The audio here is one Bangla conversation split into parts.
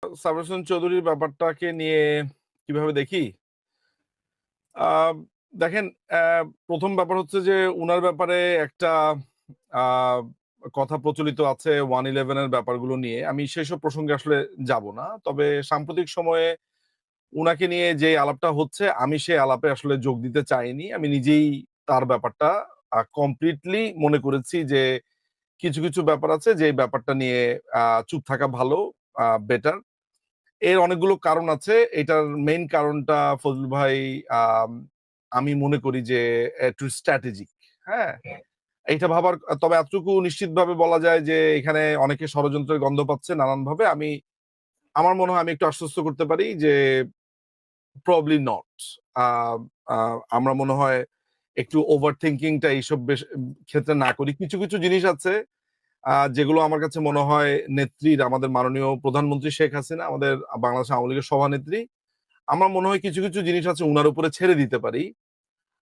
সাবর হোসেন চৌধুরীর ব্যাপারটাকে নিয়ে কিভাবে দেখি? আ দেখেন, ১ম ব্যাপার হচ্ছে যে উনার ব্যাপারে একটা আ কথা প্রচলিত আছে 111 এর ব্যাপারগুলো নিয়ে। আমি সেসব প্রসঙ্গে আসলে যাব না। তবে সাম্প্রতিক সময়ে উনাকে নিয়ে যে আলাপটা হচ্ছে, আমি সেই আলাপে আসলে যোগ দিতে চাইনি। আমি নিজেই তার ব্যাপারটা কমপ্লিটলি মনে করেছি যে কিছু ব্যাপার আছে যে ব্যাপারটা নিয়ে চুপ থাকা ভালো, বেটার। এর অনেকগুলো কারণ আছে। এটার মেইন কারণটা ফজলুল ভাই, আম আমি মনে করি যে একটু স্ট্র্যাটেজিক। হ্যাঁ? এইটা ভাবার, তবে এতটুকু নিশ্চিতভাবে বলা যায় যে এখানে অনেকে ষড়যন্ত্রের গন্ধ পাচ্ছে নানানভাবে। আমার মনে হয় আমি একটু আশ্বস্ত করতে পারি যে প্রবাবলি নট। আ আ আমরা মনে হয় একটু ওভার থিংকিং টা এইসব ক্ষেত্রে না করি। কিছু জিনিস আছে যেগুলো আমার কাছে মনে হয় নেত্রীর, আমাদের মাননীয় প্রধানমন্ত্রী শেখ হাসিনা, আমাদের বাংলাদেশ আওয়ামী লীগের সভানেত্রী, আমার মনে হয় কিছু জিনিস আছে উনার উপরে ছেড়ে দিতে পারি।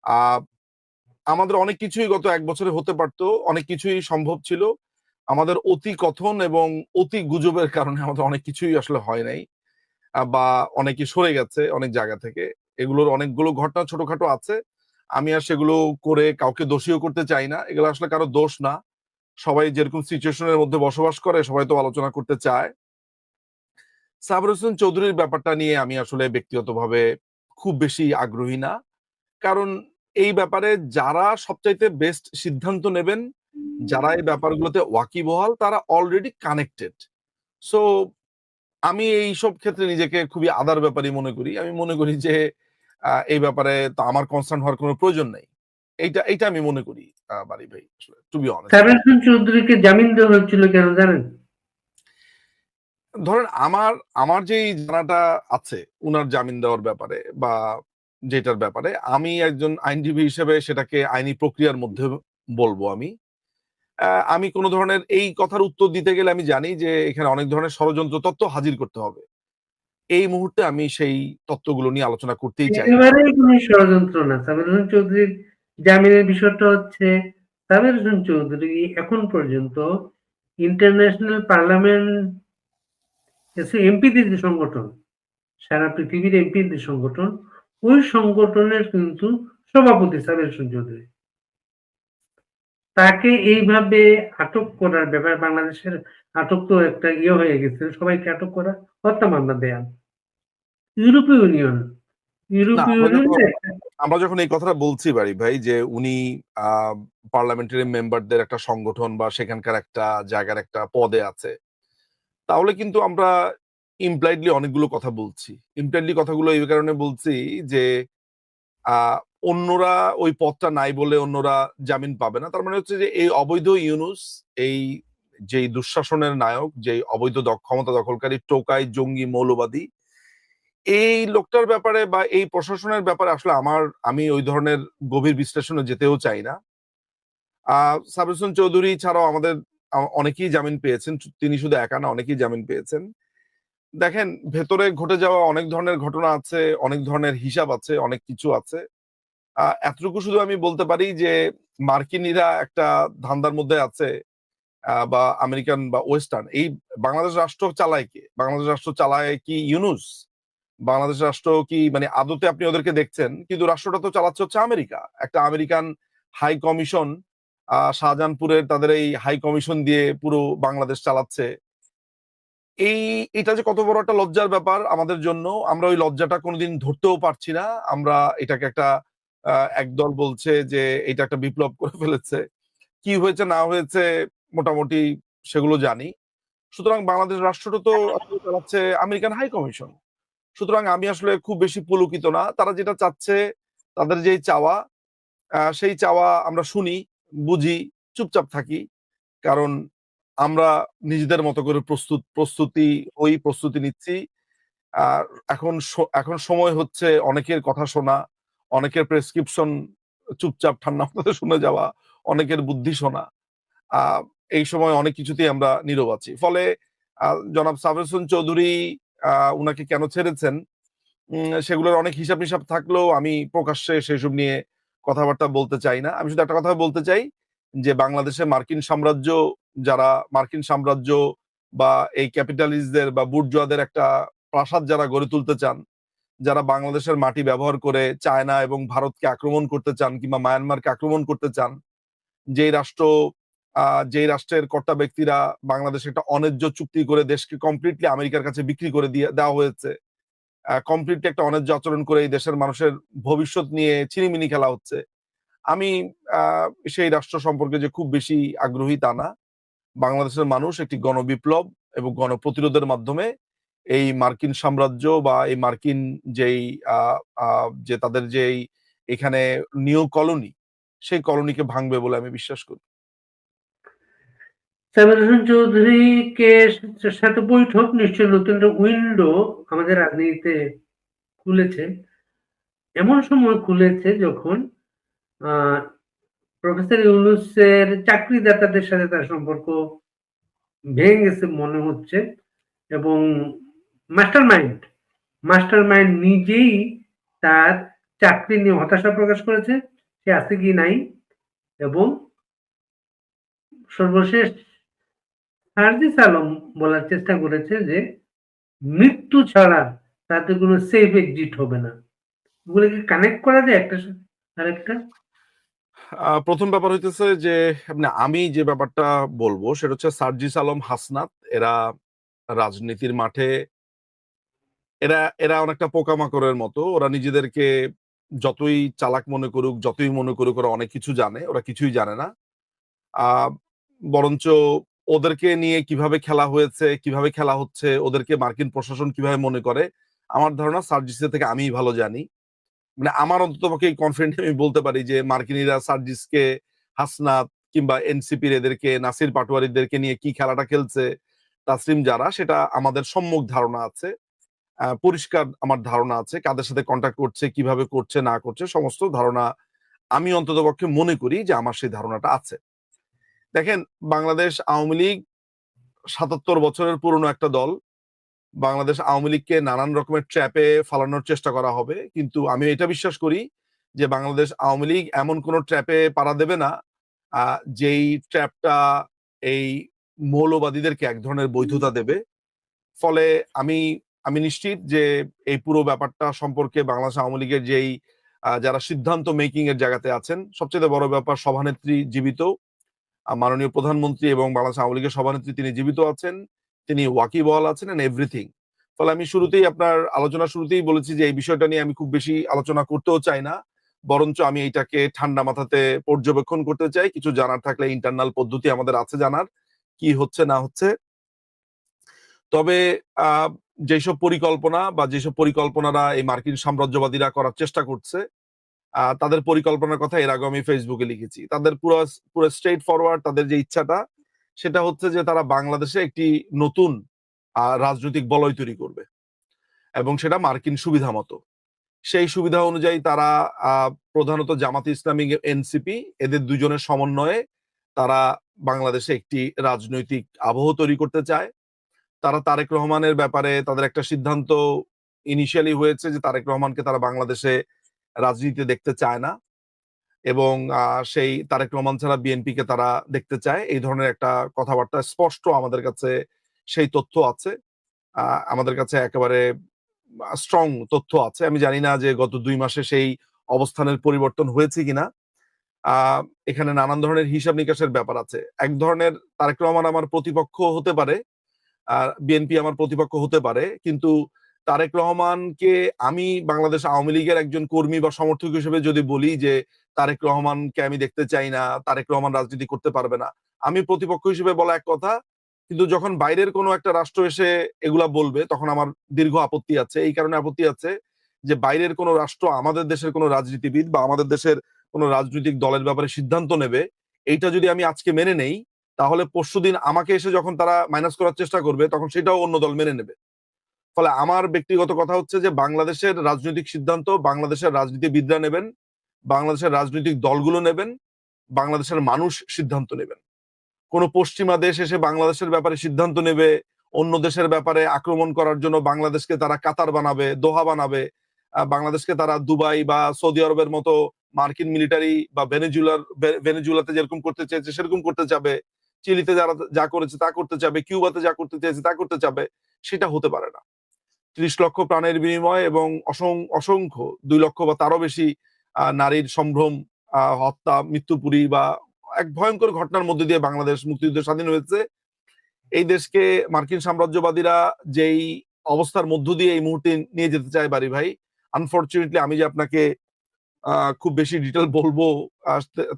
আ আমাদের অনেক কিছুই গত ১ বছরে হতে পারত। অনেক কিছুই সম্ভব ছিল। আমাদের অতি কথন এবং অতি গুজবের কারণে আমাদের অনেক কিছুই আসলে হয় নাই। বা অনেকে সরে গেছে অনেক জায়গা থেকে। এগুলোর অনেকগুলো ঘটনা ছোটখাটো আছে। আমি আর সেগুলো করে কাউকে দোষীও করতে চাই না। এগুলো আসলে কারো দোষ না। সবাই যেরকম সিচুয়েশন এর মধ্যে বসবাস করে, সবাই তো আলোচনা করতে চায়। সাবর হোসেন চৌধুরীর ব্যাপারটা নিয়ে আমি আসলে ব্যক্তিগতভাবে খুব বেশি আগ্রহী না। কারণ এই ব্যাপারে যারা সবচাইতে বেস্ট সিদ্ধান্ত নেবেন, যারা এই ব্যাপারগুলোতে ওয়াকিবহাল, তারা অলরেডি কানেক্টেড। সো আমি এইসব ক্ষেত্রে নিজেকে খুবই আদার ব্যাপারই মনে করি। আমি মনে করি যে এই ব্যাপারে তো আমার কনসার্ন হওয়ার কোনো প্রয়োজন নেই। এইটা আমি মনে করি বারি ভাই, আসলে টু বি অনেস্ট। সাবের হোসেন চৌধুরীকে জামিন দেওয়া হয়েছিল কেন জানেন? ধরেন আমার আমার যেই জানাটা আছে উনার জামিন দেওয়ার ব্যাপারে বা যেটার ব্যাপারে, আমি একজন আইনজীবী হিসেবে সেটাকে আইনি প্রক্রিয়ার মধ্যে বলবো আমি। আমি কোন ধরনের এই কথার উত্তর দিতে গেলে আমি জানি যে এখানে অনেক ধরনের ষড়যন্ত্র তত্ত্ব হাজির করতে হবে। এই মুহূর্তে আমি সেই তত্ত্বগুলো নিয়ে আলোচনা করতেই চাই না। একেবারেই কোনো ষড়যন্ত্র না। সাবের হোসেন চৌধুরীর জামিনের বিষয়টা হচ্ছে, সাবের হোসেন চৌধুরী এখন পর্যন্ত ইন্টারন্যাশনাল পার্লামেন্ট এমপিদের যে সংগঠন, সারা পৃথিবীর এমপিদের সংগঠন, ওই সংগঠনের কিন্তু সভাপতি সাবের হোসেন চৌধুরী। তাকে এইভাবে আটক করার ব্যাপারে বাংলাদেশের আটক তো একটা হয়ে গেছে, সবাইকে আটক করা, হত্যা মামলা দেয়া। ইউরোপীয় ইউনিয়ন না, ইউরোপীয় ইউনিয়নের আমরা যখন এই কথাটা বলছি বাড়ি ভাই যে উনি পার্লামেন্টারি মেম্বারদের একটা সংগঠন বা সেখানকার একটা জায়গার একটা পদে আছে, তাহলে কিন্তু আমরা ইমপ্লাইডলি অনেকগুলো কথা বলছি। ইমপ্লাইডলি কথাগুলো এই কারণে বলছি যে আ অন্যরা ওই পদটা নাই বলে অন্যরা জামিন পাবে না। তার মানে হচ্ছে যে এই অবৈধ ইউনুস, এই যেই দুঃশাসনের নায়ক, যেই অবৈধ ক্ষমতা দখলকারী টোকাই জঙ্গি মৌলবাদী, এই লোকটার ব্যাপারে বা এই প্রশাসনের ব্যাপারে আসলে আমি ওই ধরনের গভীর বিশ্লেষণে যেতেও চাই না। সাবির হোসেন চৌধুরী ছাড়াও আমাদের অনেকেই জামিন পেয়েছেন। তিনি শুধু একা না, অনেকেই জামিন পেয়েছেন। দেখেন, ভেতরে ঘটে যাওয়া অনেক ধরনের ঘটনা আছে, অনেক ধরনের হিসাব আছে, অনেক কিছু আছে। এতটুকু শুধু আমি বলতে পারি যে মার্কিনিরা একটা ধান্দার মধ্যে আছে, বা আমেরিকান বা ওয়েস্টার্ন। এই বাংলাদেশ রাষ্ট্র চালায় কে? বাংলাদেশ রাষ্ট্র চালায় কি ইউনুস? বাংলাদেশ রাষ্ট্র কি মানে আদতে আপনি ওদেরকে দেখছেন, কিন্তু রাষ্ট্রটা তো চালাচ্ছে হচ্ছে আমেরিকা। একটা আমেরিকান হাই কমিশন, শাহজাহানপুরের তাদের এই হাই কমিশন দিয়ে পুরো বাংলাদেশ চালাচ্ছে। এই এটা যে কত বড় একটা লজ্জার ব্যাপার আমাদের জন্য, আমরা ওই লজ্জাটা কোনোদিন ধরতেও পারছি না। আমরা এটাকে একটা একদল বলছে যে এটা একটা বিপ্লব করে ফেলেছে। কি হয়েছে না হয়েছে মোটামুটি সেগুলো জানি। সুতরাং বাংলাদেশ রাষ্ট্রটা তো আসলে চালাচ্ছে আমেরিকান হাই কমিশন। সুতরাং আমি আসলে খুব বেশি পুলকিত না। তারা যেটা চাচ্ছে, তাদের যেই চাওয়া, সেই চাওয়া আমরা শুনি, বুঝি, চুপচাপ থাকি। কারণ আমরা নিজেদের মতো করে প্রস্তুতি নিচ্ছি। আর এখন সময় হচ্ছে অনেকের কথা শোনা, অনেকের প্রেসক্রিপশন চুপচাপ ঠান্ডা মাথায় শুনে যাওয়া, অনেকের বুদ্ধি শোনা। আ এই সময় অনেক কিছুতেই আমরা নীরব আছি। ফলে জনাব সাবের হোসেন চৌধুরী উনাকে কেন ছেড়েছেন, সেগুলোর অনেক হিসাব-নিসাব থাকলেও আমি প্রকাশ্যে সেসব নিয়ে কথাবার্তা বলতে চাই না। আমি শুধু একটা কথা বলতে চাই যে বাংলাদেশে মার্কিন সাম্রাজ্য বা এই ক্যাপিটালিস্টদের বা বুর্জোয়াদের একটা প্রাসাদ যারা গড়ে তুলতে চান, যারা বাংলাদেশের মাটি ব্যবহার করে চায়না এবং ভারতকে আক্রমণ করতে চান কিংবা মায়ানমারকে আক্রমণ করতে চান, যেই রাষ্ট্র যেই রাষ্ট্রের কর্তা ব্যক্তিরা বাংলাদেশে একটা অন্যায্য চুক্তি করে দেশকে কমপ্লিটলি আমেরিকার কাছে বিক্রি করে দেওয়া হয়েছে, কমপ্লিটলি একটা অন্যায্য আচরণ করে এই দেশের মানুষের ভবিষ্যৎ নিয়ে ছিনিমিনি খেলা হচ্ছে। আমি সেই রাষ্ট্র সম্পর্কে যে খুব বেশি আগ্রহী তা না। বাংলাদেশের মানুষ একটি গণবিপ্লব এবং গণপ্রতিরোধের মাধ্যমে এই মার্কিন সাম্রাজ্য বা এই মার্কিন যেই যে তাদের যেই এখানে নিউ কলোনি, সেই কলোনিকে ভাঙবে বলে আমি বিশ্বাস করি। সাবির হোসেন চৌধুরীকে সাথে বৈঠক নিশ্চয়ই নতুন একটা উইন্ডো আমাদের রাজনীতিতে খুলেছে। এমন সময় খুলেছে যখন প্রফেসর ইউনূসের চাকরিদাতাদের সাথে তার সম্পর্ক ভেঙে গেছে মনে হচ্ছে, এবং মাস্টারমাইন্ড নিজেই তার চাকরি নিয়ে হতাশা প্রকাশ করেছে, সে আছে কি নাই, এবং সর্বশেষ সার্জিস আলম বলার চেষ্টা করেছে যে মৃত্যু ছাড়া তাতে কোনো সেফ এক্সিট হবে না। এগুলোকে কানেক্ট করা যায় একটা সাথে আরেকটা? প্রথম ব্যাপার হইতেছে যে আমি যে ব্যাপারটা বলবো সেটা হচ্ছে সার্জিস আলম, হাসনাত এরা রাজনীতির মাঠে এরা এরা অনেকটা পোকামাকড়ের মতো। ওরা নিজেদেরকে যতই চালাক মনে করুক, যতই মনে করুক ওরা অনেক কিছু জানে, ওরা কিছুই জানে না। বরঞ্চ ওদেরকে নিয়ে কিভাবে খেলা হয়েছে, কিভাবে খেলা হচ্ছে, ওদেরকে মার্কিন প্রশাসন কিভাবে মনে করে, আমার ধারণা সার্জিসের থেকে আমিই ভালো জানি। আমার অন্ততপক্ষে কনফিডেন্ট আমি বলতে পারি যে মার্কিনিরা সার্জিসকে, হাসনাত কিংবা এনসিপির এদেরকে, নাসির পাটোয়ারিদেরকে নিয়ে কি খেলাটা খেলছে, তাসলিম যারা, সেটা আমাদের সম্যক ধারণা আছে। পরিষ্কার আমার ধারণা আছে কাদের সাথে কন্ট্যাক্ট করছে, কিভাবে করছে না করছে, সমস্ত ধারণা আমি অন্ততপক্ষে মনে করি যে আমার সেই ধারণাটা আছে। দেখেন, বাংলাদেশ আওয়ামী লীগ ৭৭ বছরের পুরনো একটা দল। বাংলাদেশ আওয়ামী লীগকে নানান রকমের ট্র্যাপে ফালানোর চেষ্টা করা হবে, কিন্তু আমি এটা বিশ্বাস করি যে বাংলাদেশ আওয়ামী লীগ এমন কোন ট্র্যাপে পাড়া দেবে না যেই ট্র্যাপটা এই মৌলবাদীদেরকে এক ধরনের বৈধতা দেবে। ফলে আমি আমি নিশ্চিত যে এই পুরো ব্যাপারটা সম্পর্কে বাংলাদেশ আওয়ামী লীগের যেই যারা সিদ্ধান্ত মেকিং এর জায়গাতে আছেন, সবচেয়ে বড় ব্যাপার সভানেত্রী জীবিত, মাননীয় প্রধানমন্ত্রী এবং বাংলাদেশ আওয়ামী লীগের সভানেত্রী তিনি জীবিত আছেন, তিনি ওয়াকিবহাল আছেন এন্ড এভরিথিং। ফলে আমি শুরুতেই আপনার আলোচনা শুরুতেই বলেছি যে এই বিষয়টা নিয়ে আমি খুব বেশি আলোচনা করতেও চাই না, বরঞ্চ আমি এইটাকে ঠান্ডা মাথাতে পর্যবেক্ষণ করতে চাই। কিছু জানার থাকলে ইন্টারনাল পদ্ধতি আমাদের আছে জানার কি হচ্ছে না হচ্ছে। তবে যেসব পরিকল্পনা বা যেসব পরিকল্পনারা এই মার্কিন সাম্রাজ্যবাদীরা করার চেষ্টা করছে, তাদের পরিকল্পনার কথা এর আগে আমি ফেসবুকে লিখেছি। তাদের পুরো পুরো স্ট্রেট ফরওয়ার্ড তাদের যে ইচ্ছাটা, সেটা হচ্ছে যে তারা বাংলাদেশে একটি নতুন রাজনৈতিক বলয় তৈরি করবে এবং সেটা মার্কিন সুবিধা মতো। সেই সুবিধা অনুযায়ী তারা প্রধানত জামাতে ইসলামী, এনসিপি এদের দুজনের সমন্বয়ে তারা বাংলাদেশে একটি রাজনৈতিক আবহ তৈরি করতে চায়। তারা তারেক রহমানের ব্যাপারে তাদের একটা সিদ্ধান্ত ইনিশিয়ালি হয়েছে যে তারেক রহমানকে তারা বাংলাদেশে রাজনীতিতে দেখতে চায় না, এবং সেই তারেক রহমান ছাড়া বিএনপিকে তারা দেখতে চায়। এই ধরনের একটা কথাবার্তা স্পষ্ট আমাদের কাছে সেই তথ্য আছে, আমাদের কাছে একেবারে স্ট্রং তথ্য আছে। আমি জানি না যে গত ২ মাসে সেই অবস্থানের পরিবর্তন হয়েছে কিনা। এখানে নানান ধরনের হিসাব নিকাশের ব্যাপার আছে। এক ধরনের তারেক রহমান আমার প্রতিপক্ষ হতে পারে, বিএনপি আমার প্রতিপক্ষ হতে পারে, কিন্তু তারেক রহমানকে আমি বাংলাদেশ আওয়ামী লীগের একজন কর্মী বা সমর্থক হিসেবে যদি বলি যে তারেক রহমানকে আমি দেখতে চাই না, তারেক রহমান রাজনীতি করতে পারবে না, আমি প্রতিপক্ষ হিসেবে বলা এক কথা, কিন্তু যখন বাইরের কোনো একটা রাষ্ট্র এসে এগুলা বলবে তখন আমার দীর্ঘ আপত্তি আছে। এই কারণে আপত্তি আছে যে বাইরের কোনো রাষ্ট্র আমাদের দেশের কোনো রাজনীতিবিদ বা আমাদের দেশের কোনো রাজনৈতিক দলের ব্যাপারে সিদ্ধান্ত নেবে, এইটা যদি আমি আজকে মেনে নেই, তাহলে পরশুদিন আমাকে এসে যখন তারা মাইনাস করার চেষ্টা করবে তখন সেটাও অন্য দল মেনে নেবে। ফলে আমার ব্যক্তিগত কথা হচ্ছে যে বাংলাদেশের রাজনৈতিক সিদ্ধান্ত বাংলাদেশের রাজনীতিবিদরা নেবেন, বাংলাদেশের রাজনৈতিক দলগুলো নেবেন, বাংলাদেশের মানুষ সিদ্ধান্ত নেবেন। কোন পশ্চিমা দেশ এসে বাংলাদেশের ব্যাপারে সিদ্ধান্ত নেবে, অন্য দেশের ব্যাপারে আক্রমণ করার জন্য বাংলাদেশকে তারা কাতার বানাবে, দোহা বানাবে, বাংলাদেশকে তারা দুবাই বা সৌদি আরবের মতো মার্কিন মিলিটারি বা ভেনেজুয়েলাতে যেরকম করতে চেয়েছে সেরকম করতে চিলিতে যারা যা করেছে তা করতে চাবে, কিউবাতে যা করতে চেয়েছে তা করতে চাবে, সেটা হতে পারে না। ৩০ লক্ষ প্রাণের বিনিময় এবং অসংখ্য ২ লক্ষ বা তারও বেশি নারীর সম্ভ্রম, হত্যা, মৃত্যুপুরী বা এক ভয়ঙ্কর ঘটনার মধ্যে দিয়ে বাংলাদেশ মুক্তিযুদ্ধ স্বাধীন হয়েছে। এই দেশকে মার্কিন সাম্রাজ্যবাদীরা যেই অবস্থার মধ্য দিয়ে এই মুহূর্তে নিয়ে যেতে চায় বাড়ি ভাই, আনফরচুনেটলি আমি যে আপনাকে খুব বেশি ডিটেল বলবো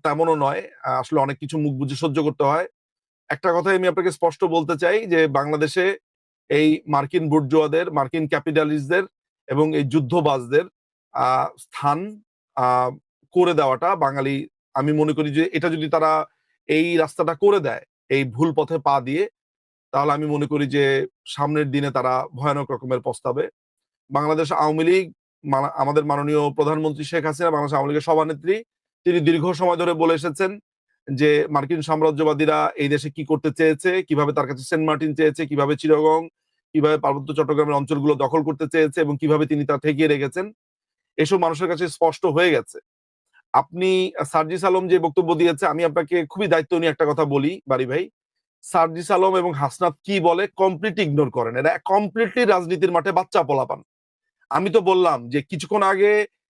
তেমনও নয়। আসলে অনেক কিছু মুখ বুঝে সহ্য করতে হয়। একটা কথাই আমি আপনাকে স্পষ্ট বলতে চাই যে বাংলাদেশে এই মার্কিন বুর্জোয়াদের, মার্কিন ক্যাপিটালিস্টদের এবং এই যুদ্ধবাজদের স্থান করে দেওয়াটা বাঙালি, আমি মনে করি যে এটা যদি তারা এই রাস্তাটা করে দেয় এই ভুল পথে পা দিয়ে, তাহলে আমি মনে করি যে সামনের দিনে তারা ভয়ানক রকমের পস্তাবে। বাংলাদেশ আওয়ামী লীগ, আমাদের মাননীয় প্রধানমন্ত্রী শেখ হাসিনা, বাংলাদেশ আওয়ামী লীগের সভানেত্রী, তিনি দীর্ঘ সময় ধরে বলে এসেছেন যে মার্কিন সাম্রাজ্যবাদীরা এই দেশে কি করতে চেয়েছে, কিভাবে তার কাছে সেন্ট মার্টিন চেয়েছে, কিভাবে চিটাগং, কিভাবে পার্বত্য চট্টগ্রামের অঞ্চলগুলো দখল করতে চেয়েছে এবং কিভাবে তিনি তা ঠেকিয়ে রেখেছেন, এসব মানুষের কাছে স্পষ্ট হয়ে গেছে। আপনি সার্জিস আলম যে বক্তব্য দিয়েছে, আমি আপনাকে খুবই দায়িত্ব নিয়ে একটা কথা বলি বাড়ি ভাই, সার্জিস আলম এবং হাসনাত কি বলে কমপ্লিটলি ইগনোর করেন। এরা কমপ্লিটলি রাজনীতির মাঠে বাচ্চা পোলাপান। আমি তো বললাম যে কিছুক্ষণ আগে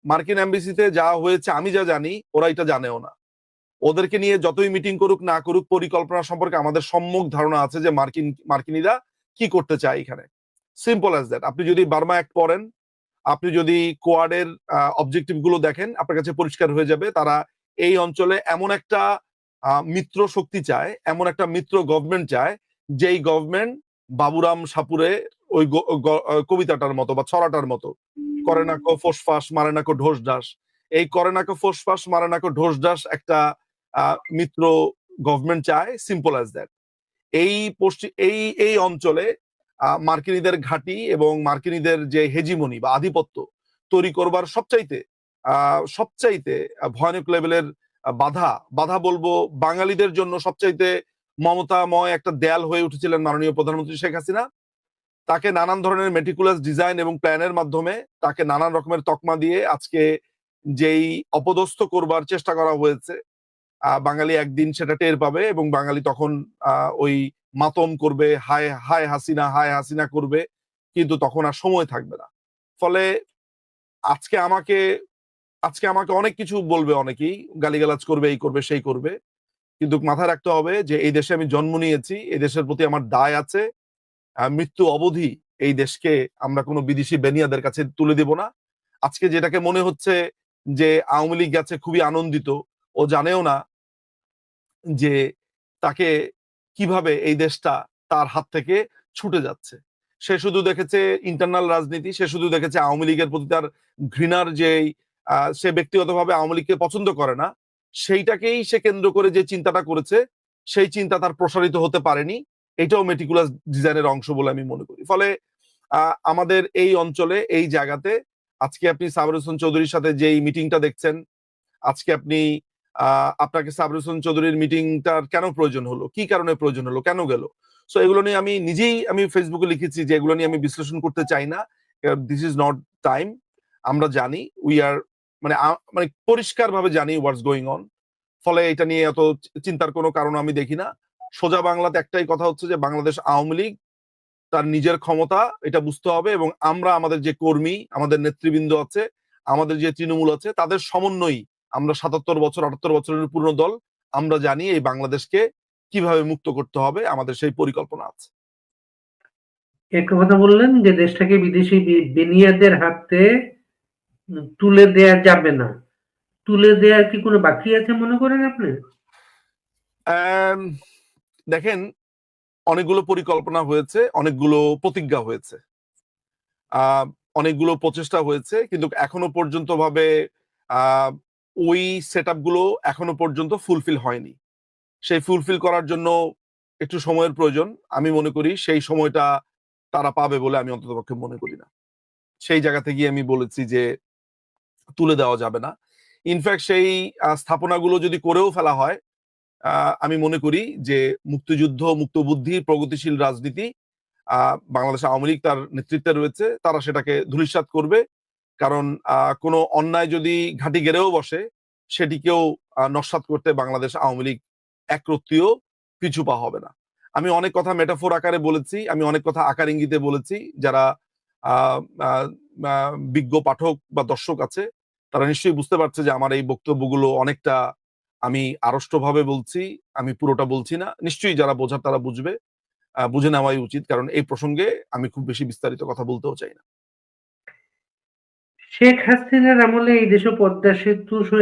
মার্কিন এমবেসিতে যা হয়েছে, আমি যা জানি ওরা এটা জানেও না। ওদেরকে নিয়ে যতই মিটিং করুক না করুক, পরিকল্পনা সম্পর্কে আমাদের সম্যক ধারণা আছে যে মার্কিনীরা কি করতে চায় এখানে। Simple as that. আপনি যদি বার্মা অ্যাক্ট পড়েন, আপনি যদি কোয়াডের অবজেক্টিভ গুলো দেখেন, আপনার কাছে পরিষ্কার হয়ে যাবে তারা এই অঞ্চলে এমন একটা মিত্র শক্তি চায়, এমন একটা মিত্র গভর্নমেন্ট চায়, যেই গভর্নমেন্ট বাবুরাম সাপুরে ওই কবিতাটার মতো বা ছড়াটার মতো, করে না কো ফোসফাস মারে না কো ঢোস ঢাস, এই করে না কো ফোসফাস মারে না কো ঢোস ঢাস একটা মিত্র গভর্নমেন্ট চায়। Simple as that. এই এই অঞ্চলে মার্কিনীদের ঘাঁটি এবং মার্কিনীদের যে হেজিমনি বা আধিপত্য তৈরি করবার সবচাইতে ভয়ানক লেভেলের বাধা বলবো বাঙালিদের জন্য সবচাইতে মমতাময় একটা দেয়াল হয়ে উঠেছিলেন মাননীয় প্রধানমন্ত্রী শেখ হাসিনা। তাকে নানান ধরনের মেটিকুলাস ডিজাইন এবং প্ল্যানের মাধ্যমে তাকে নানান রকমের তকমা দিয়ে আজকে যেই অপদস্থ করবার চেষ্টা করা হয়েছে, বাঙালি একদিন সেটা টের পাবে এবং বাঙালি তখন ওই মাতম করবে, হায় হায় হাসিনা, হায় হাসিনা করবে, কিন্তু তখন আর সময় থাকবে না। ফলে আজকে আমাকে অনেক কিছু বলবে, অনেকেই গালিগালাজ করবে, এই করবে সেই করবে, কিন্তু মাথায় রাখতে হবে যে এই দেশে আমি জন্ম নিয়েছি, এই দেশের প্রতি আমার দায় আছে। মৃত্যু অবধি এই দেশকে আমরা কোনো বিদেশি বেনিয়াদের কাছে তুলে দেব না। আজকে যেটাকে মনে হচ্ছে যে আওয়ামী লীগ গেছে খুবই আনন্দিত, ও জানেও না যে তাকে কিভাবে এই দেশটা তার হাত থেকে ছুটে যাচ্ছে। সে শুধু দেখেছে ইন্টারনাল রাজনীতি, সে শুধু দেখেছে আওয়ামী লীগের প্রতি তার ঘৃণার যেই সে ব্যক্তিগতভাবে আওয়ামী লীগকে পছন্দ করে না, সেইটাকেই সে কেন্দ্র করে যে চিন্তাটা করেছে, সেই চিন্তা তার প্রসারিত হতে পারেনি। এটাও মেটিকুলাস ডিজাইনের অংশ বলে আমি মনে করি। ফলে আমাদের এই অঞ্চলে এই জায়গাতে আজকে আপনি সাবর হোসেন চৌধুরীর সাথে যেই মিটিংটা দেখছেন, আজকে আপনি আপনাকে সাবর হোসেন চৌধুরীর মিটিংটার কেন প্রয়োজন হলো, কি কারণে প্রয়োজন হলো, কেন গেল, সো এগুলো নিয়ে আমি নিজেই ফেসবুকে লিখেছি যে এগুলো নিয়ে আমি বিশ্লেষণ করতে চাই না। This is not time. আমরা জানি, উই আর মানে পরিষ্কার ভাবে জানি হোয়াটস গোয়িং অন। ফলে এটা নিয়ে এত চিন্তার কোনো কারণ আমি দেখি না। সোজা বাংলাতে একটাই কথা হচ্ছে যে বাংলাদেশ আওয়ামী লীগ তার নিজের ক্ষমতা এটা বুঝতে হবে এবং আমরা আমাদের যে কর্মী, আমাদের নেতৃবৃন্দ আছে, আমাদের যে তৃণমূল আছে, তাদের সমন্বয়ী আমরা ৭৭ বছর ৭৮ বছরের পুরনো দল, আমরা জানি এই বাংলাদেশকে কিভাবে মুক্ত করতে হবে, আমাদের সেই পরিকল্পনা আছে। একটা কথা বললেন যে দেশটাকে বিদেশি বেনিয়াদের হাতে তুলে দেয়া যাবে না। তুলে দেওয়ার কি কোনো বাকি আছে মনে করেন আপনি? দেখেন, অনেকগুলো পরিকল্পনা হয়েছে, অনেকগুলো প্রতিজ্ঞা হয়েছে, অনেকগুলো প্রচেষ্টা হয়েছে, কিন্তু এখনো পর্যন্ত ভাবে ওই সেট গুলো এখনো পর্যন্ত ফুলফিল হয়নি। সেই ফুলফিল করার জন্য একটু সময়ের প্রয়োজন। আমি মনে করি সেই সময়টা তারা পাবে বলে আমি অন্ততপক্ষে মনে করি না। সেই জায়গা থেকে আমি বলেছি যে তুলে দেওয়া যাবে না। ইনফ্যাক্ট সেই স্থাপনাগুলো যদি করেও ফেলা হয়, আমি মনে করি যে মুক্তিযুদ্ধ, মুক্তবুদ্ধি, প্রগতিশীল রাজনীতি, বাংলাদেশ আওয়ামী লীগ তার নেতৃত্বে রয়েছে, তারা সেটাকে ধূলিসাৎ করবে। কারণ কোনো অন্যায় যদি ঘাঁটি গেড়েও বসে, সেটিকেও নস্যাৎ করতে বাংলাদেশ আওয়ামী লীগ একরত্তিও পিছু পা হবে না। আমি অনেক কথা মেটাফোর আকারে বলেছি, আমি অনেক কথা আকার ইঙ্গিতে বলেছি। যারা আহ, আহ, বিজ্ঞ পাঠক বা দর্শক আছে তারা নিশ্চয়ই বুঝতে পারছে যে আমার এই বক্তব্যগুলো অনেকটা আমি আড়ষ্টভাবে বলছি, আমি পুরোটা বলছি না। নিশ্চয়ই যারা বোঝার তারা বুঝবে, বুঝে নেওয়াই উচিত, কারণ এই প্রসঙ্গে আমি খুব বেশি বিস্তারিত কথা বলতেও চাই না। শেখ হাসিনার আমলে এই দেশে পদ্মা সেতু সহ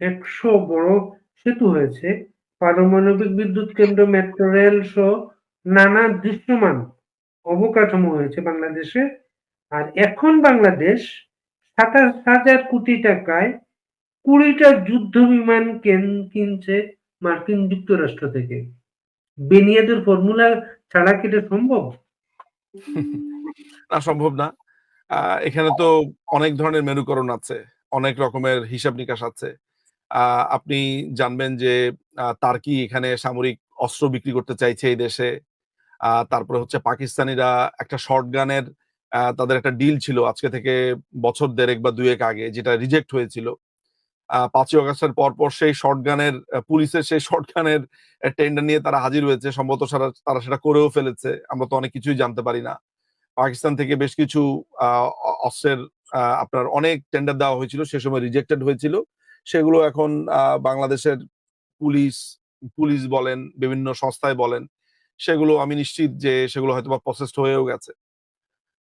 100 বড় সেতু হয়েছে, পারমাণবিক বিদ্যুৎ কেন্দ্র, মেট্রো রেল সহ নানা দৃশ্যমান অবকাঠামো হয়েছে বাংলাদেশে। আর এখন বাংলাদেশ 27,000 কোটি টাকায় 20টা যুদ্ধ বিমান কিনছে মার্কিন যুক্তরাষ্ট্র থেকে। বেনিয়াদের ফর্মুলা ছাড়া কি এটা সম্ভব? না, সম্ভব না। এখানে তো অনেক ধরনের মেরুকরণ আছে, অনেক রকমের হিসাব নিকাশ আছে। আপনি জানবেন যে তার্কি এখানে সামরিক অস্ত্র বিক্রি করতে চাইছে এই দেশে। তারপরে হচ্ছে পাকিস্তানিরা একটা শর্ট গানের তাদের একটা ডিল ছিল আজকে থেকে বছর দেড়েক বা দুয়েক আগে, যেটা রিজেক্ট হয়েছিল। 5ই অগস্টের পর সেই শর্ট গানের পুলিশের সেই শর্ট গানের টেন্ডার নিয়ে তারা হাজির হয়েছে, সম্ভবত তারা সেটা করেও ফেলেছে। আমরা তো অনেক কিছুই জানতে পারি না। পাকিস্তান থেকে বেশ কিছু অস্ত্রের আপনার অনেক টেন্ডার দেওয়া হয়েছিল, সে সময় রিজেক্টেড হয়েছিল। সেগুলো এখন বাংলাদেশের পুলিশ পুলিশ বলেন, বিভিন্ন সংস্থায় বলেন, সেগুলো আমি নিশ্চিত যে সেগুলো হয়তো বা প্রসেসড হয়েও গেছে।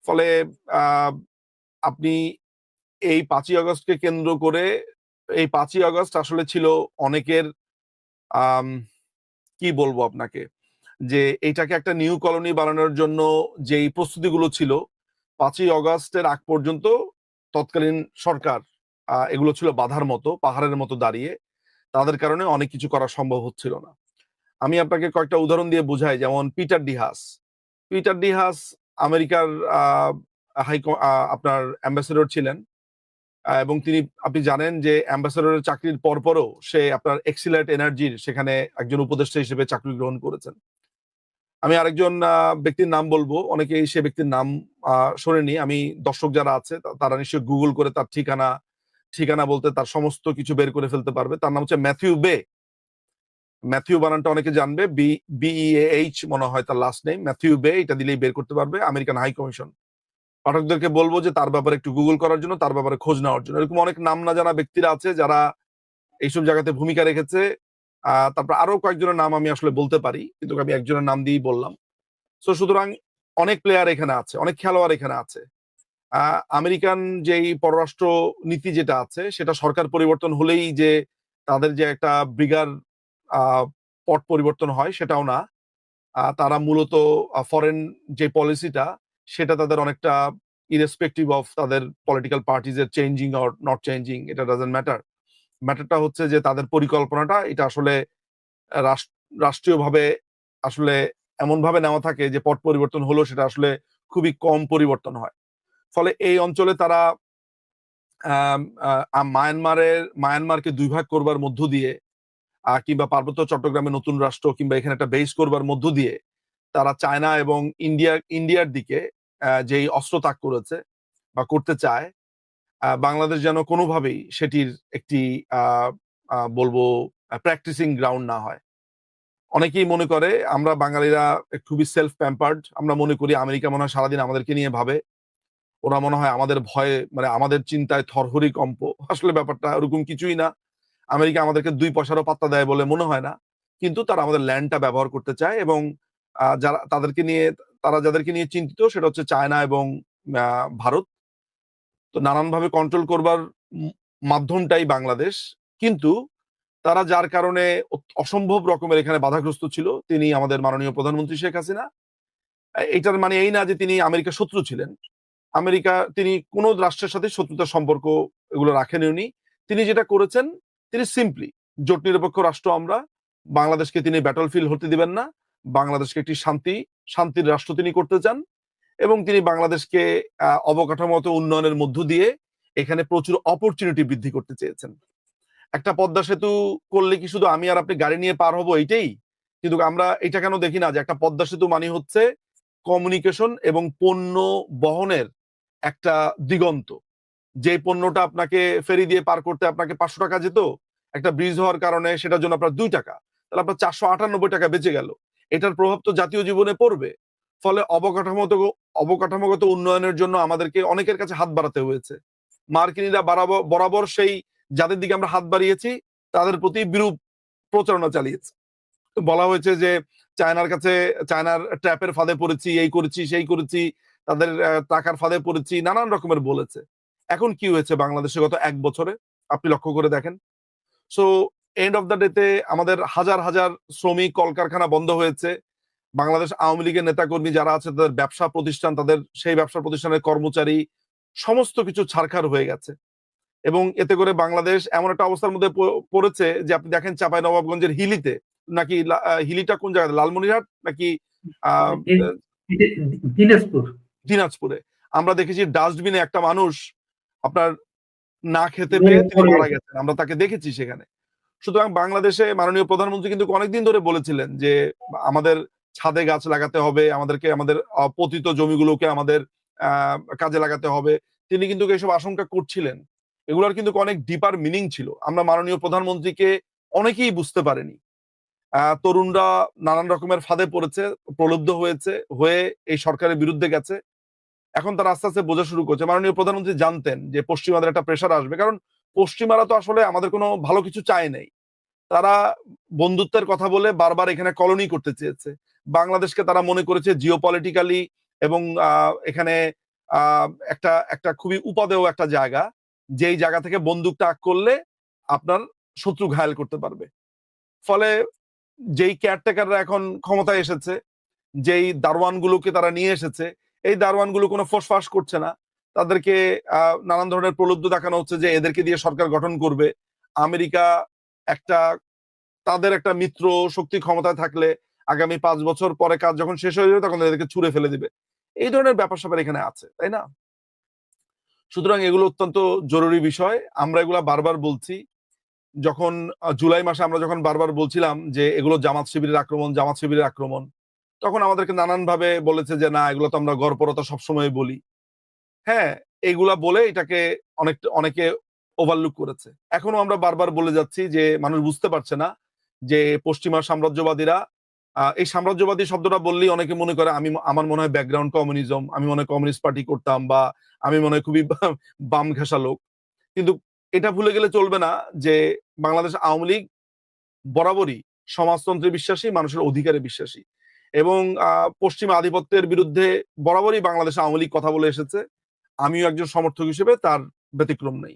ফলে আহ, আপনি এই 5ই আগস্টকে কেন্দ্র করে, এই 5ই আগস্ট আসলে ছিল অনেকের আম, কি বলবো আপনাকে, যে এইটাকে একটা নিউ কলোনি বানানোর জন্য যেই প্রস্তুতিগুলো ছিল 5ই আগস্টের আগ পর্যন্ত তৎকালীন সরকার, এগুলো ছিল বাধার মতো, পাহাড়ের মতো দাঁড়িয়ে। তাদের কারণে অনেক কিছু করা সম্ভব হচ্ছিল না। আমি আপনাকে কয়েকটা উদাহরণ দিয়ে বুঝাই। যেমন পিটার ডি হাস আমেরিকার আহ, হাই আপনার অ্যাম্বাসেডর ছিলেন। এবং তিনি, আপনি জানেন যে অ্যাম্বাসেডরের চাকরির পরপরও সে আপনার এক্সিলারেট এনার্জির সেখানে একজন উপদেষ্টা হিসেবে চাকরি গ্রহণ করেছেন। আমি আরেকজন ব্যক্তির নাম বলবো, অনেকেই সে ব্যক্তির নাম শোনেনি। আমি, দর্শক যারা আছে তারা নিশ্চয়ই গুগল করে তার ঠিকানা ঠিকানা বলতে তার সমস্ত কিছু বের করে ফেলতে পারবে। তার নাম হচ্ছে ম্যাথিউ বে। ম্যাথিউ বানানটা অনেকে জানবে, BEAH মনে হয় তার লাস্ট নেম, ম্যাথিউ বে, এটা দিলেই বের করতে পারবে। American high commission. পাঠকদেরকে বলবো যে তার ব্যাপারে একটু গুগল করার জন্য, তার ব্যাপারে খোঁজ নেওয়ার জন্য। এরকম অনেক নাম না জানা ব্যক্তিরা আছে যারা এইসব জায়গাতে ভূমিকা রেখেছে। তারপর আরো কয়েকজনের নাম আমি আসলে বলতে পারি, কিন্তু আমি একজনের নাম দিয়েই বললাম। সুতরাং অনেক প্লেয়ার এখানে আছে, অনেক খেলোয়াড় এখানে আছে। আমেরিকান যেই পররাষ্ট্র নীতি যেটা আছে, সেটা সরকার পরিবর্তন হলেই যে তাদের যে একটা ব্রিগার পট পরিবর্তন হয় সেটাও না। তারা মূলত ফরেন যে পলিসিটা, সেটা তাদের অনেকটা ইরেসপেক্টিভ অফ তাদের পলিটিক্যাল পার্টিজ এর চেঞ্জিং অর নট চেঞ্জিং, এটা ডাজেন্ট ম্যাটার। ম্যাটারটা হচ্ছে যে তাদের পরিকল্পনাটা এটা আসলে রাষ্ট্রীয়ভাবে আসলে এমন ভাবে নেওয়া থাকে যে পট পরিবর্তন হলো সেটা আসলে খুবই কম পরিবর্তন হয়। ফলে এই অঞ্চলে তারা মায়ানমারকে দুই ভাগ করবার মধ্য দিয়ে, কিংবা পার্বত্য চট্টগ্রামে নতুন রাষ্ট্র কিংবা এখানে একটা বেস করবার মধ্য দিয়ে তারা চায়না এবং ইন্ডিয়ার দিকে যেই অস্ত্র তাক করেছে বা করতে চায়, বাংলাদেশ যেন কোনোভাবেই সেটির একটি বলবো প্র্যাকটিসিং গ্রাউন্ড না হয়। অনেকেই মনে করে আমরা বাঙালিরা খুবই সেলফ প্যাম্পার্ড, আমরা মনে করি আমেরিকা মনে হয় সারাদিন আমাদেরকে নিয়ে ভাবে, ওরা মনে হয় আমাদের ভয়ে, মানে আমাদের চিন্তায় থরহরি কম্প। আসলে ব্যাপারটা ওরকম কিছুই না। আমেরিকা আমাদেরকে 2 পয়সারও পাত্তা দেয় বলে মনে হয় না, কিন্তু তারা আমাদের ল্যান্ডটা ব্যবহার করতে চায়। এবং যারা তাদেরকে নিয়ে, তারা যাদেরকে নিয়ে চিন্তিত সেটা হচ্ছে চায়না এবং ভারত। তো নানানভাবে কন্ট্রোল করবার মাধ্যমটাই বাংলাদেশ। কিন্তু তারা যার কারণে অসম্ভব রকমের এখানে বাধাগ্রস্ত ছিল, তিনি আমাদের মাননীয় প্রধানমন্ত্রী শেখ হাসিনা। এটার মানে এই না যে তিনি আমেরিকার শত্রু ছিলেন। তিনি কোনো রাষ্ট্রের সাথে শত্রুতার সম্পর্ক এগুলো রাখেন উনি। তিনি যেটা করেছেন, তিনি সিম্পলি জোট নিরপেক্ষ রাষ্ট্র আমরা, বাংলাদেশকে তিনি ব্যাটল ফিল্ড হতে দিবেন না, বাংলাদেশকে একটি শান্তির রাষ্ট্র তিনি করতে চান। এবং তিনি বাংলাদেশকে অবকাঠামোগত উন্নয়নের মধ্য দিয়ে এখানে প্রচুর অপরচুনিটি বৃদ্ধি করতে চেয়েছেন। একটা পদ্মা সেতু করলে কি শুধু আমি আর আপনি গাড়ি নিয়ে পার হবো এইটাই? কিন্তু আমরা এটা কেন দেখি না যে একটা পদ্মা সেতু মানে হচ্ছে কমিউনিকেশন এবং পণ্য বহনের একটা দিগন্ত। যে পণ্যটা আপনাকে ফেরি দিয়ে পার করতে আপনাকে 500 টাকা যেত, একটা ব্রিজ হওয়ার কারণে সেটার জন্য আপনার 2 টাকা। তাহলে আপনার 498 টাকা বেঁচে গেল। এটার প্রভাব তো জাতীয় জীবনে পড়বে। ফলে অবকাঠামোগত উন্নয়নের জন্য আমাদেরকে অনেকের কাছে হাত বাড়াতে হয়েছে। মার্কিনীরা বরাবর সেই যাদের দিকে আমরা হাত বাড়িয়েছি তাদের প্রতি বিরূপ প্রচারণা চালিয়েছে। বলা হয়েছে যে চায়নার ট্র্যাপের ফাঁদে পড়েছি, এই করেছি সেই করেছি, তাদের টাকার ফাঁদে পড়েছি, নানান রকমের বলেছে। এখন কি হয়েছে বাংলাদেশে গত 1 বছরে আপনি লক্ষ্য করে দেখেন। সো এন্ড অফ দ্য ডেতে আমাদের হাজার হাজার শ্রমিক কলকারখানা বন্ধ হয়েছে। বাংলাদেশ আওয়ামী লীগের নেতাকর্মী যারা আছে তাদের ব্যবসা প্রতিষ্ঠান, তাদের সেই ব্যবসা প্রতিষ্ঠানের কর্মচারী সমস্ত কিছু ছারখার হয়ে গেছে। এবং এতে করে বাংলাদেশ এমন একটা অবস্থার মধ্যে পড়েছে যে আপনি দেখেন চাঁপাইনবাবগঞ্জের হিলিতে নাকি হিলিটা কোন জায়গায়, লালমনিরহাট নাকি দিনাজপুর, দিনাজপুরে আমরা দেখেছি ডাস্টবিনে একটা মানুষ আপনার না খেতে পেয়ে তিনি মারা গেছেন, আমরা তাকে দেখেছি সেখানে। সুতরাং বাংলাদেশে মাননীয় প্রধানমন্ত্রী কিন্তু অনেকদিন ধরে বলেছিলেন যে আমাদের ছাদে গাছ লাগাতে হবে, আমাদেরকে আমাদের পতিত জমিগুলোকে আমাদের কাজে লাগাতে হবে। তিনি কিন্তু এসব আশঙ্কা করছিলেন। এগুলোর কিন্তু অনেক ডিপার মিনিং ছিল, আমরা মাননীয় প্রধানমন্ত্রীকে অনেকেই বুঝতে পারেনি। তরুণরা নানান রকমের ফাঁদে পড়েছে, প্রলুব্ধ হয়েছে, হয়ে এই সরকারের বিরুদ্ধে গেছে। এখন তারা আস্তে আস্তে বোঝা শুরু করছে। মাননীয় প্রধানমন্ত্রী জানতেন যে পশ্চিমাদের একটা প্রেশার আসবে, কারণ পশ্চিমারা তো আসলে আমাদের কোনো ভালো কিছু চায় নাই। তারা বন্ধুত্বের কথা বলে বারবার এখানে কলোনি করতে চেয়েছে। বাংলাদেশকে তারা মনে করেছে জিওপলিটিক্যালি এবং এখানে একটা একটা খুবই উপাদেয় একটা জায়গা, যেই জায়গা থেকে বন্দুক তাক করলে আপনার শত্রু ঘায়েল করতে পারবে। ফলে যেই কেয়ারটেকাররা এখন ক্ষমতায় এসেছে, যেই দারোয়ানগুলোকে তারা নিয়ে এসেছে, এই দারোয়ানগুলো কোনো ফোসফাস করছে না। তাদেরকে নানান ধরনের প্রলুব্ধ দেখানো হচ্ছে যে এদেরকে দিয়ে সরকার গঠন করবে। আমেরিকা একটা তাদের একটা মিত্র শক্তি ক্ষমতায় থাকলে আগামী 5 বছর পরে কাজ যখন শেষ হয়ে যাবে তখন এদেরকে ছুঁড়ে ফেলে দিবে। এই ধরনের ব্যাপার-স্যাপার এখানে আছে, তাই না? সুতরাং এগুলো অত্যন্ত জরুরি বিষয়। আমরা এগুলা বারবার বলছি। যখন জুলাই মাসে আমরা যখন বারবার বলছিলাম যে এগুলো জামাত শিবিরের আক্রমণ, জামাত শিবিরের আক্রমণ, তখন আমাদেরকে নানানভাবে বলেছে যে না এগুলো তো আমরা গড়পড়তা সবসময় বলি। হ্যাঁ, এগুলা বলে এটাকে অনেকে ওভারলুক করেছে। এখনো আমরা বারবার বলে যাচ্ছি যে মানুষ বুঝতে পারছে না যে পশ্চিমা সাম্রাজ্যবাদীরা এই সাম্রাজ্যবাদী শব্দটা বললেই অনেকে মনে করে আমার মনে হয় ব্যাকগ্রাউন্ড কমিউনিজম, আমি মনে হয় কমিউনিস্ট পার্টি করতাম বা আমি মনে হয় খুবই বাম ঘেঁষা লোক। কিন্তু এটা ভুলে গেলে চলবে না যে বাংলাদেশ আওয়ামী লীগ বরাবরই সমাজতন্ত্রে বিশ্বাসী, মানুষের অধিকারে বিশ্বাসী এবং পশ্চিমা আধিপত্যের বিরুদ্ধে বরাবরই বাংলাদেশ আওয়ামী লীগ কথা বলে এসেছে। আমিও একজন সমর্থক হিসেবে তার ব্যতিক্রম নেই।